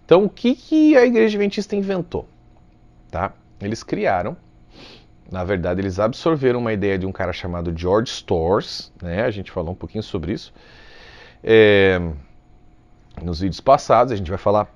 Então, o que a Igreja Adventista inventou? Tá? Eles criaram, na verdade, eles absorveram uma ideia de um cara chamado George Storrs, né? A gente falou um pouquinho sobre isso nos vídeos passados. A gente vai falar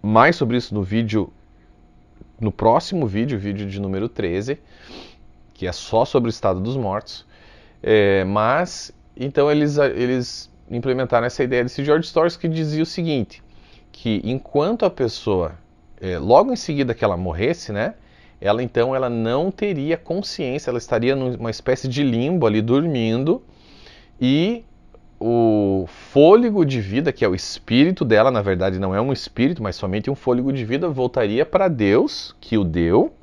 mais sobre isso no próximo vídeo, vídeo de número 13, que é só sobre o estado dos mortos. Mas, então, eles implementaram essa ideia desse George Storrs, que dizia o seguinte, que enquanto a pessoa, logo em seguida que ela morresse, né, ela não teria consciência, ela estaria numa espécie de limbo ali, dormindo, e o fôlego de vida, que é o espírito dela, na verdade não é um espírito, mas somente um fôlego de vida, voltaria para Deus, que o deu,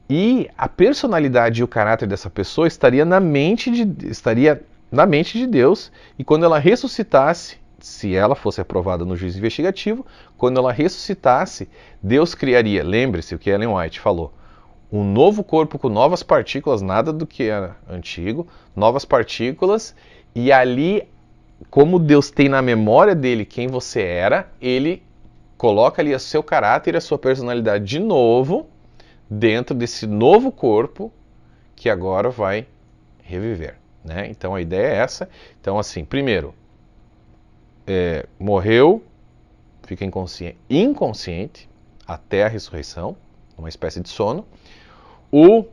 e a personalidade e o caráter dessa pessoa estaria na mente de Deus, e quando ela ressuscitasse, se ela fosse aprovada no juízo investigativo, quando ela ressuscitasse, Deus criaria, lembre-se o que Ellen White falou, um novo corpo com novas partículas, nada do que era antigo, novas partículas, e ali, como Deus tem na memória dele quem você era, ele coloca ali o seu caráter e a sua personalidade de novo, dentro desse novo corpo que agora vai reviver, né? Então a ideia é essa. Então assim, primeiro, morreu, fica inconsciente até a ressurreição, uma espécie de sono. O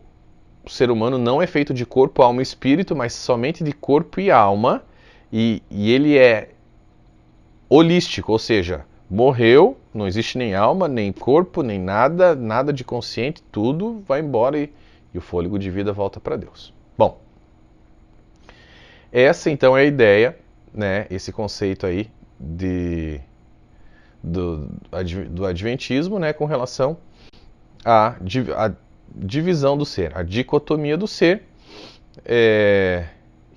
ser humano não é feito de corpo, alma e espírito, mas somente de corpo e alma, e ele é holístico, ou seja, morreu, não existe nem alma, nem corpo, nem nada, nada de consciente, tudo vai embora e o fôlego de vida volta para Deus. Bom, essa então é a ideia, né, esse conceito aí do Adventismo, né, com relação à divisão do ser, a dicotomia do ser,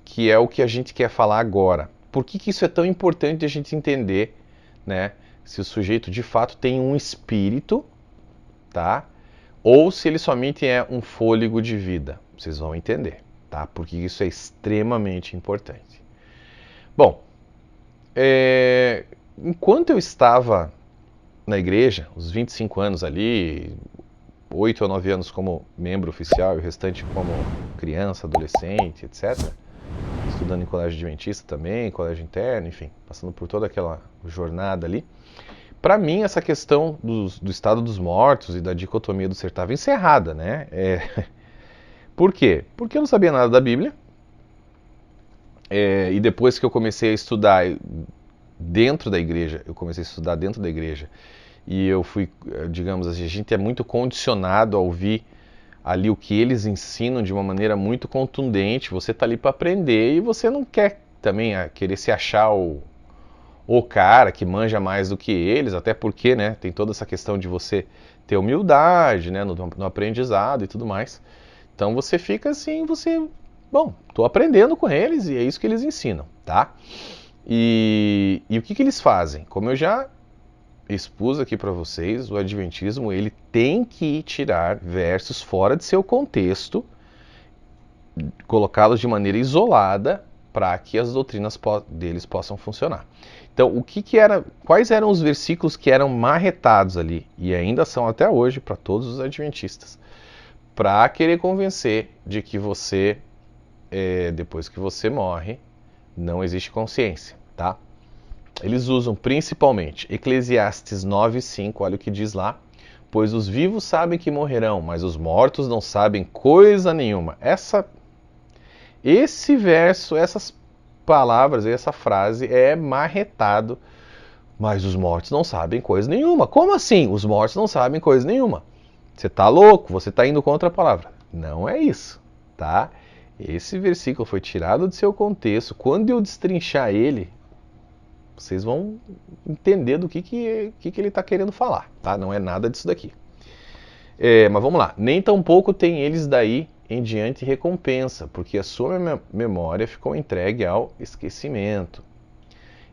que é o que a gente quer falar agora. Por que isso é tão importante a gente entender, né, se o sujeito de fato tem um espírito, tá? Ou se ele somente é um fôlego de vida. Vocês vão entender, tá? Porque isso é extremamente importante. Bom, enquanto eu estava na igreja, os 25 anos ali, 8 ou 9 anos como membro oficial e o restante como criança, adolescente, etc., estudando em colégio adventista também, colégio interno, enfim, passando por toda aquela jornada ali. Para mim, essa questão do estado dos mortos e da dicotomia do ser estava encerrada, né? Por quê? Porque eu não sabia nada da Bíblia. E depois que eu comecei a estudar dentro da igreja, e eu fui, digamos assim, a gente é muito condicionado a ouvir ali o que eles ensinam de uma maneira muito contundente. Você está ali para aprender e você não quer também querer se achar o cara que manja mais do que eles, até porque, né, tem toda essa questão de você ter humildade, né, no aprendizado e tudo mais. Então você fica assim, bom, estou aprendendo com eles e é isso que eles ensinam, tá? E o que eles fazem? Como eu já expus aqui para vocês, o Adventismo ele tem que tirar versos fora de seu contexto, colocá-los de maneira isolada para que as doutrinas deles possam funcionar. Então, quais eram os versículos que eram marretados ali, e ainda são até hoje para todos os adventistas, para querer convencer de que você, depois que você morre, não existe consciência, tá? Eles usam principalmente Eclesiastes 9:5, olha o que diz lá. Pois os vivos sabem que morrerão, mas os mortos não sabem coisa nenhuma. Esse verso, essas palavras, essa frase é marretado, mas os mortos não sabem coisa nenhuma. Como assim? Os mortos não sabem coisa nenhuma. Você está louco, você está indo contra a palavra. Não é isso, tá? Esse versículo foi tirado de seu contexto. Quando eu destrinchar ele, vocês vão entender do que ele está querendo falar, tá? Não é nada disso daqui. Mas vamos lá. Nem tampouco tem eles daí em diante recompensa, porque a sua memória ficou entregue ao esquecimento.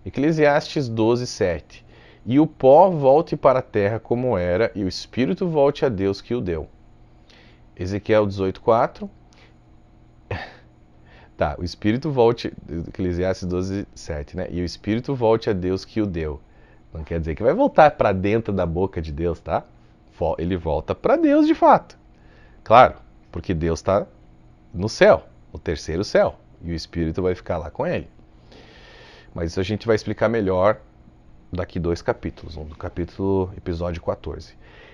Eclesiastes 12:7. E o pó volte para a terra como era, e o espírito volte a Deus que o deu. Ezequiel 18:4. Tá, o espírito volte, Eclesiastes 12:7, né? E o espírito volte a Deus que o deu. Não quer dizer que vai voltar para dentro da boca de Deus, tá? Ele volta para Deus de fato. Claro, porque Deus está no céu, o terceiro céu, e o Espírito vai ficar lá com ele. Mas isso a gente vai explicar melhor daqui 2 capítulos, no episódio 14.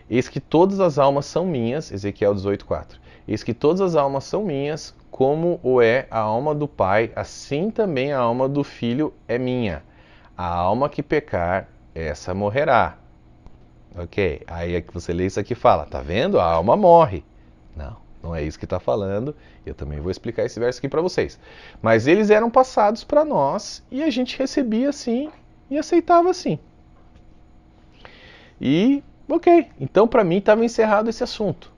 Eis que todas as almas são minhas, Ezequiel 18:4. Eis que todas as almas são minhas, como o é a alma do Pai, assim também a alma do Filho é minha. A alma que pecar, essa morrerá. Ok, aí é que você lê isso aqui e fala, tá vendo? A alma morre. Não, não é isso que está falando. Eu também vou explicar esse verso aqui para vocês. Mas eles eram passados para nós e a gente recebia assim e aceitava assim. E, ok, então para mim estava encerrado esse assunto.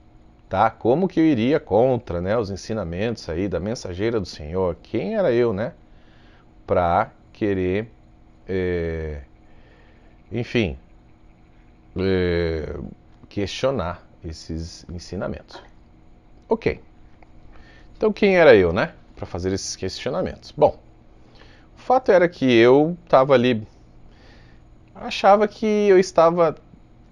Tá? Como que eu iria contra, né, os ensinamentos aí da mensageira do Senhor? Quem era eu, né? Para querer, enfim, questionar esses ensinamentos. Ok. Então quem era eu, né? Para fazer esses questionamentos. Bom, o fato era que eu estava ali, achava que eu estava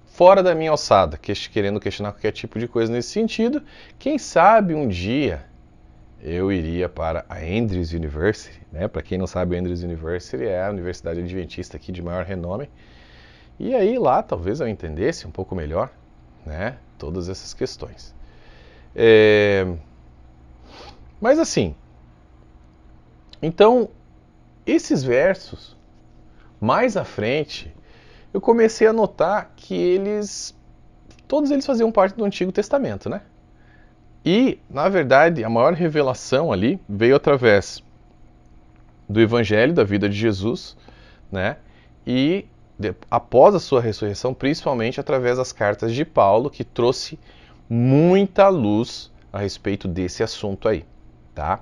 fora da minha alçada, querendo questionar qualquer tipo de coisa nesse sentido. Quem sabe um dia eu iria para a Andrews University, né? Para quem não sabe, a Andrews University é a universidade adventista aqui de maior renome. E aí lá talvez eu entendesse um pouco melhor, né? Todas essas questões. Mas assim, então esses versos, mais à frente, eu comecei a notar que todos eles faziam parte do Antigo Testamento, né? E, na verdade, a maior revelação ali veio através do Evangelho, da vida de Jesus, né? E após a sua ressurreição, principalmente através das cartas de Paulo, que trouxe muita luz a respeito desse assunto aí, tá?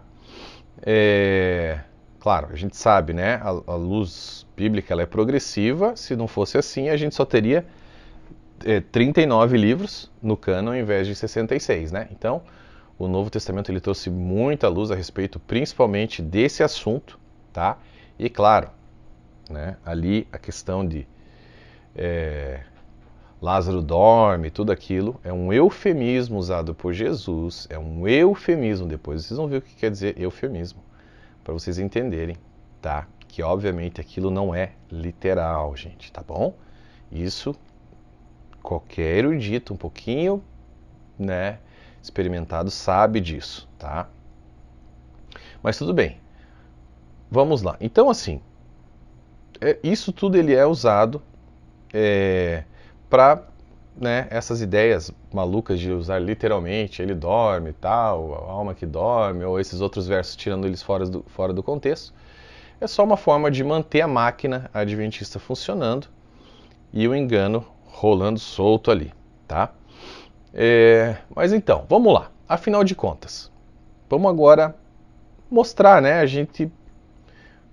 Claro, a gente sabe, né? A luz bíblica ela é progressiva. Se não fosse assim, a gente só teria 39 livros no cânon ao invés de 66, né? Então, o Novo Testamento ele trouxe muita luz a respeito, principalmente desse assunto, tá? E claro, né? Ali a questão de Lázaro dorme, tudo aquilo é um eufemismo usado por Jesus, é um eufemismo. Depois vocês vão ver o que quer dizer eufemismo, para vocês entenderem, tá? Que obviamente aquilo não é literal, gente, tá bom? Isso qualquer erudito um pouquinho, né, experimentado sabe disso, tá? Mas tudo bem. Vamos lá. Então assim, isso tudo ele é usado para, né, essas ideias malucas de usar literalmente, ele dorme e tal, a alma que dorme, ou esses outros versos tirando eles fora do contexto. É só uma forma de manter a máquina adventista funcionando e o engano rolando solto ali, tá? Mas então, vamos lá. Afinal de contas, vamos agora mostrar, né? A gente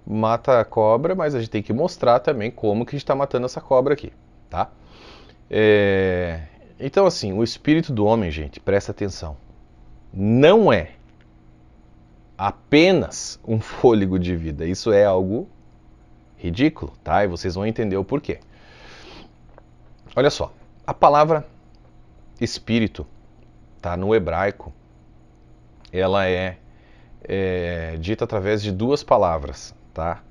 mata a cobra, mas a gente tem que mostrar também como que a gente está matando essa cobra aqui, tá? Então, assim, o espírito do homem, gente, presta atenção, não é apenas um fôlego de vida. Isso é algo ridículo, tá? E vocês vão entender o porquê. Olha só, a palavra espírito, tá? No hebraico, ela é dita através de 2 palavras, tá?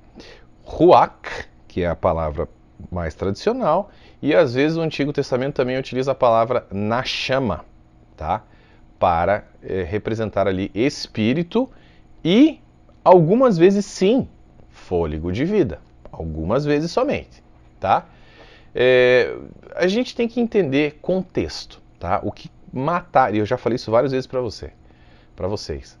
Ruach, que é a palavra mais tradicional, e às vezes o Antigo Testamento também utiliza a palavra nashama, tá? Para representar ali espírito e algumas vezes sim, fôlego de vida, algumas vezes somente, tá? A gente tem que entender contexto, tá? O que matar, e eu já falei isso várias vezes para vocês.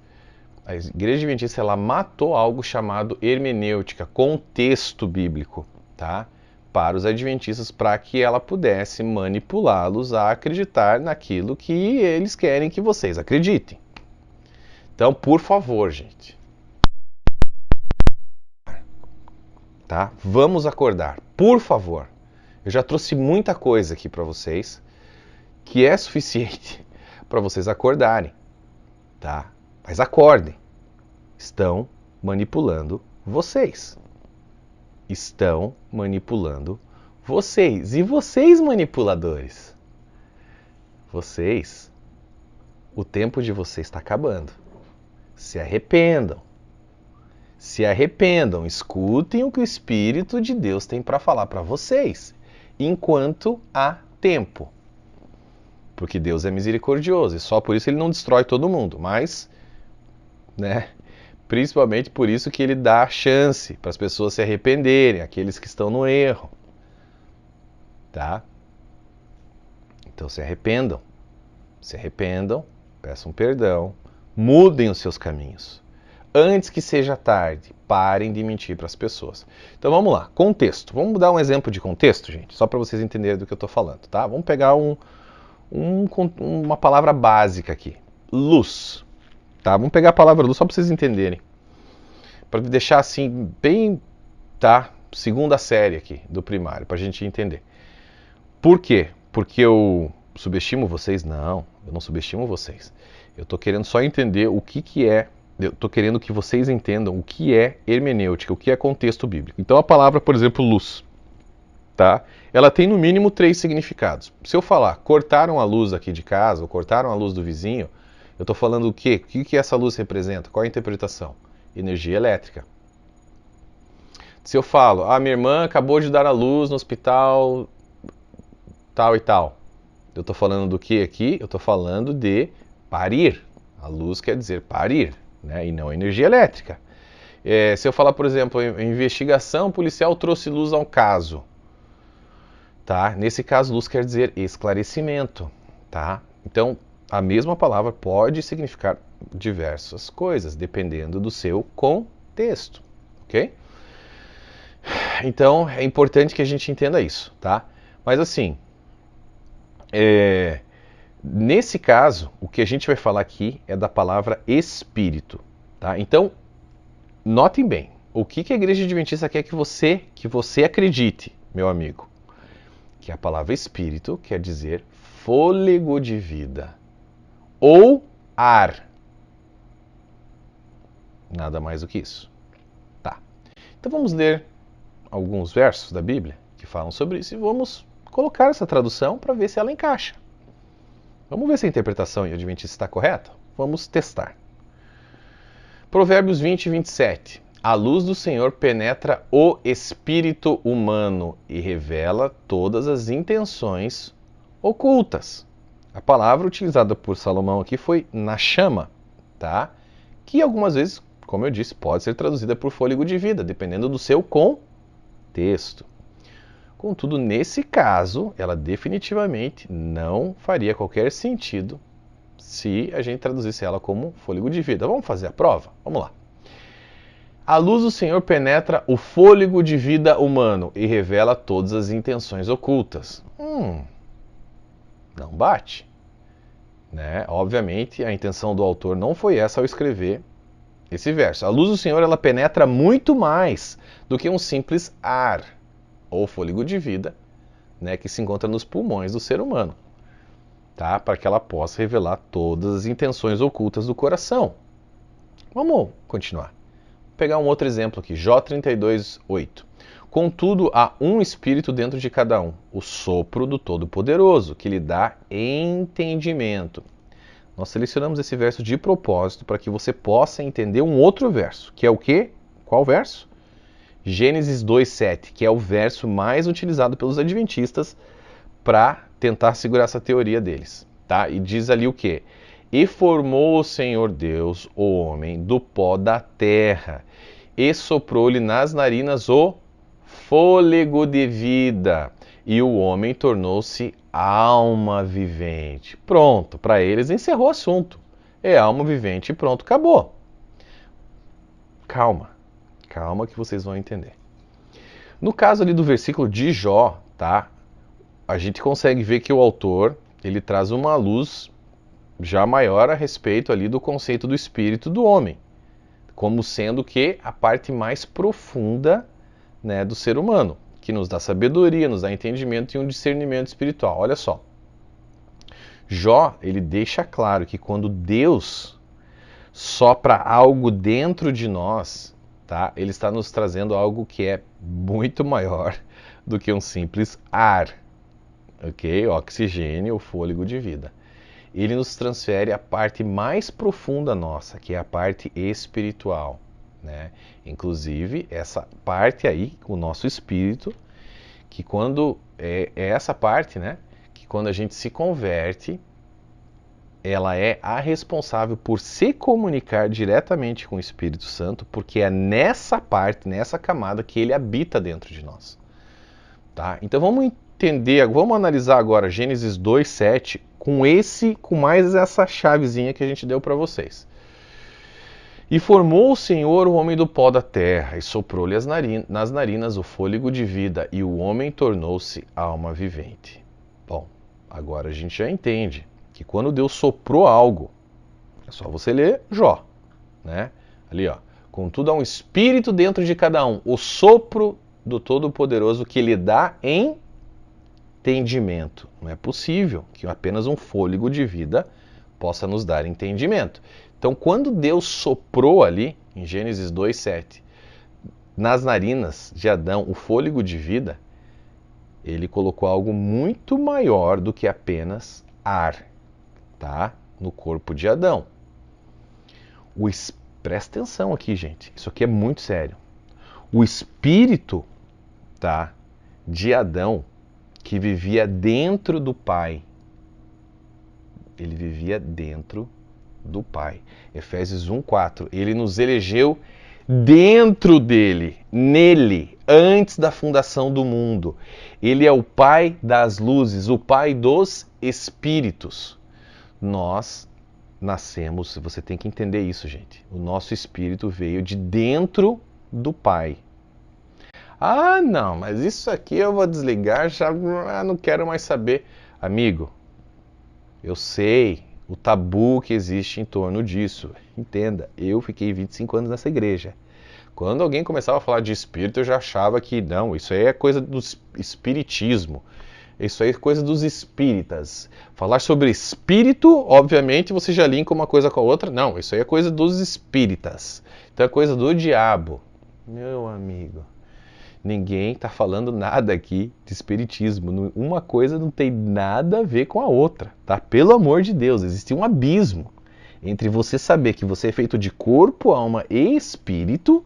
A Igreja Adventista ela matou algo chamado hermenêutica, contexto bíblico, tá? Para os adventistas, para que ela pudesse manipulá-los a acreditar naquilo que eles querem que vocês acreditem. Então, por favor, gente, tá? Vamos acordar, por favor. Eu já trouxe muita coisa aqui para vocês que é suficiente para vocês acordarem, tá? Mas acordem. Estão manipulando vocês. Estão manipulando Vocês. E vocês, manipuladores? Vocês, o tempo de vocês está acabando. Se arrependam. Se arrependam. Escutem o que o Espírito de Deus tem para falar para vocês. Enquanto há tempo. Porque Deus é misericordioso. E só por isso ele não destrói todo mundo. Mas, né? Principalmente por isso que ele dá chance para as pessoas se arrependerem. Aqueles que estão no erro. Tá? Então se arrependam. Se arrependam. Peçam perdão. Mudem os seus caminhos. Antes que seja tarde, parem de mentir para as pessoas. Então vamos lá, contexto. Vamos dar um exemplo de contexto, gente, só para vocês entenderem do que eu estou falando, tá? Vamos pegar uma palavra básica aqui. Luz. Tá? Vamos pegar a palavra luz só para vocês entenderem. Para deixar assim, bem, tá? Segunda série aqui do primário, para a gente entender. Por quê? Porque eu subestimo vocês? Não, eu não subestimo vocês. Eu estou querendo só entender o que é. Eu estou querendo que vocês entendam o que é hermenêutica, o que é contexto bíblico. Então a palavra, por exemplo, luz, tá? Ela tem no mínimo 3 significados. Se eu falar, cortaram a luz aqui de casa, ou cortaram a luz do vizinho, eu estou falando o quê? O que essa luz representa? Qual a interpretação? Energia elétrica. Se eu falo, minha irmã acabou de dar à luz no hospital tal e tal, eu estou falando do que aqui? Eu estou falando de parir. A luz quer dizer parir. Né, e não energia elétrica. Se eu falar, por exemplo, a investigação policial trouxe luz ao caso, tá? Nesse caso, luz quer dizer esclarecimento, tá? Então, a mesma palavra pode significar diversas coisas, dependendo do seu contexto, ok? Então, é importante que a gente entenda isso, tá? Mas assim, nesse caso, o que a gente vai falar aqui é da palavra espírito, tá? Então, notem bem, o que a Igreja Adventista quer que você acredite, meu amigo? Que a palavra espírito quer dizer fôlego de vida ou ar. Nada mais do que isso. Tá. Então vamos ler alguns versos da Bíblia que falam sobre isso e vamos colocar essa tradução para ver se ela encaixa. Vamos ver se a interpretação adventista está correta? Vamos testar. Provérbios 20, 27. A luz do Senhor penetra o espírito humano e revela todas as intenções ocultas. A palavra utilizada por Salomão aqui foi na chama, tá? Que algumas vezes, como eu disse, pode ser traduzida por fôlego de vida, dependendo do seu contexto. Contudo, nesse caso, ela definitivamente não faria qualquer sentido se a gente traduzisse ela como fôlego de vida. Vamos fazer a prova? Vamos lá. A luz do Senhor penetra o fôlego de vida humano e revela todas as intenções ocultas. Não bate. Né? Obviamente, a intenção do autor não foi essa ao escrever esse verso. A luz do Senhor ela penetra muito mais do que um simples ar ou fôlego de vida, né, que se encontra nos pulmões do ser humano, tá? Para que ela possa revelar todas as intenções ocultas do coração. Vamos continuar. Vou pegar um outro exemplo aqui, Jó 32, 8. Contudo, há um espírito dentro de cada um, o sopro do Todo-Poderoso, que lhe dá entendimento. Nós selecionamos esse verso de propósito para que você possa entender um outro verso, que é o quê? Qual verso? Gênesis 2:7, que é o verso mais utilizado pelos adventistas para tentar segurar essa teoria deles, tá? E diz ali o quê? E formou o Senhor Deus o homem do pó da terra, e soprou-lhe nas narinas o fôlego de vida, e o homem tornou-se alma vivente. Pronto, para eles encerrou o assunto. É alma vivente e pronto, acabou. Calma. Calma que vocês vão entender. No caso ali do versículo de Jó, tá? A gente consegue ver que o autor, ele traz uma luz já maior a respeito ali do conceito do espírito do homem, como sendo que a parte mais profunda, né, do ser humano, que nos dá sabedoria, nos dá entendimento e um discernimento espiritual. Olha só. Jó, ele deixa claro que quando Deus sopra algo dentro de nós, tá? Ele está nos trazendo algo que é muito maior do que um simples ar, ok? Oxigênio, o fôlego de vida. Ele nos transfere a parte mais profunda nossa, que é a parte espiritual, né? Inclusive, essa parte aí, o nosso espírito, que quando é essa parte, né? Que quando a gente se converte, ela é a responsável por se comunicar diretamente com o Espírito Santo, porque é nessa parte, nessa camada que ele habita dentro de nós. Tá? Então vamos entender, vamos analisar agora Gênesis 2:7 com mais essa chavezinha que a gente deu para vocês. E formou o Senhor o homem do pó da terra, e soprou-lhe nas narinas o fôlego de vida, e o homem tornou-se alma vivente. Bom, agora a gente já entende que quando Deus soprou algo, é só você ler Jó, né? Ali, ó. Contudo, há um espírito dentro de cada um, o sopro do Todo-Poderoso que lhe dá entendimento. Não é possível que apenas um fôlego de vida possa nos dar entendimento. Então, quando Deus soprou ali, em Gênesis 2:7, nas narinas de Adão o fôlego de vida, ele colocou algo muito maior do que apenas ar, tá? No corpo de Adão. Presta atenção aqui, gente. Isso aqui é muito sério. O espírito, tá, de Adão, que vivia dentro do Pai, ele vivia dentro do Pai. Efésios 1:4. Ele nos elegeu dentro dele, nele, antes da fundação do mundo. Ele é o Pai das luzes, o Pai dos espíritos. Nós nascemos, você tem que entender isso, gente. O nosso espírito veio de dentro do Pai. Ah, não, mas isso aqui eu vou desligar, já não quero mais saber. Amigo, eu sei o tabu que existe em torno disso. Entenda, eu fiquei 25 anos nessa igreja. Quando alguém começava a falar de espírito, eu já achava que não, isso aí é coisa do espiritismo. Isso aí é coisa dos espíritas. Falar sobre espírito, obviamente, você já linka uma coisa com a outra. Não, isso aí é coisa dos espíritas. Então é coisa do diabo. Meu amigo, ninguém está falando nada aqui de espiritismo. Uma coisa não tem nada a ver com a outra, tá? Pelo amor de Deus, existe um abismo entre você saber que você é feito de corpo, alma e espírito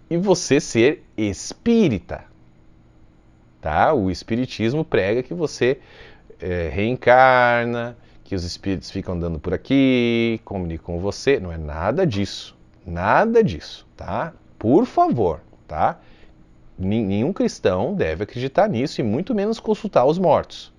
e você ser espírita. Tá? O espiritismo prega que você reencarna, que os espíritos ficam andando por aqui, comunicam com você. Não é nada disso. Nada disso, tá? Por favor, tá? Nenhum cristão deve acreditar nisso e muito menos consultar os mortos.